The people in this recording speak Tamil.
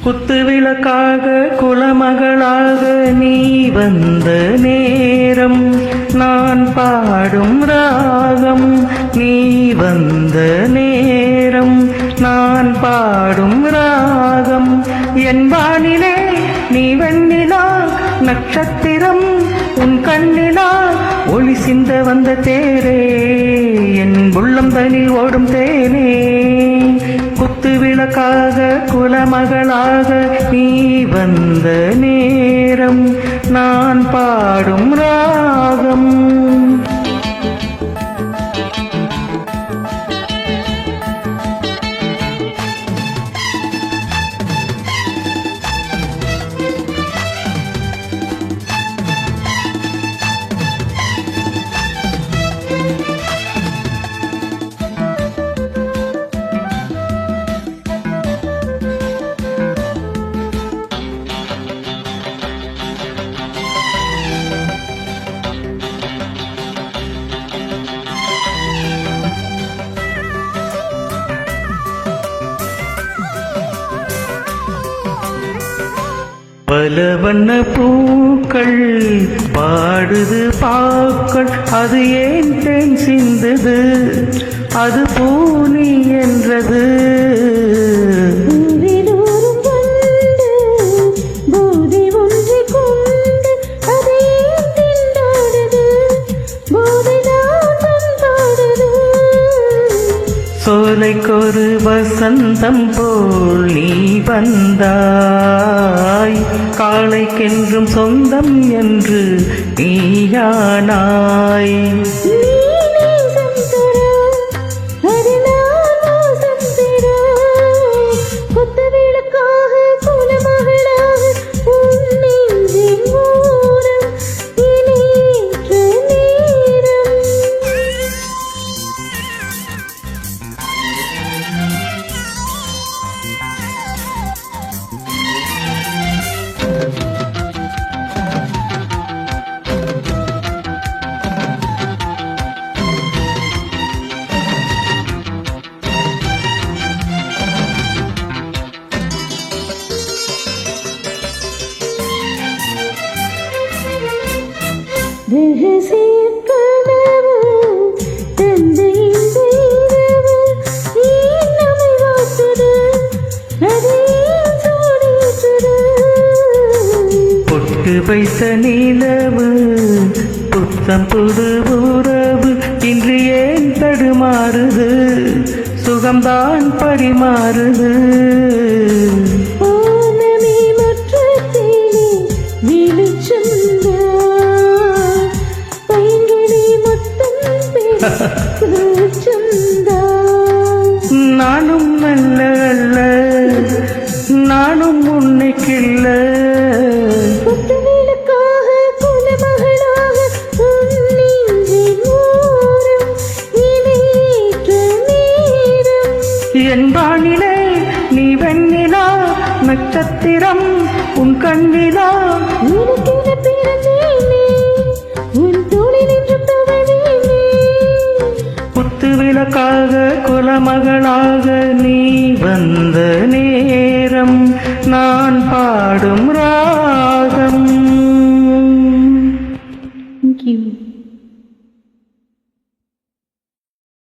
குத்துவிளக்காக குலமகளாக நீ வந்த நேரம், நான் பாடும் ராகம். நீ வந்த நேரம், நான் பாடும் ராகம். என் வானிலே நீ வெண்ணிலா நட்சத்திரம், உன் கண்ணிலா ஒளி சிந்த வந்த தேரே, என் உள்ளம் தனில் ஓடும் தேனே. குத்து விளக்காக குலமகளாக நீ வந்த நேரம், நான் பாடும் ராகம். பல வண்ண பூக்கள் பாடுது பாக்கள், அது ஏன் தேன் சிந்தது, அது பூனி என்றது. சோலைக்கொரு வசந்தம் போல் நீ வந்தாய், காளைக்கென்றும் சொந்தம் என்று நீயானாய். பொட்டு வைத்த நிலவு புத்தம் புது உறவு, இன்று ஏன் தடுமாறுது, சுகம்தான் பரிமாறுது. நானும் நல்ல அல்ல, நானும் உன்னைக்கில்ல. என் வானிலே நீ வெண்ணிலா நட்சத்திரம், உன் கண்ணிலா குத்து விளக்காக குலமகளாக நீ வந்த நேரம், நான் பாடும் ராகம்.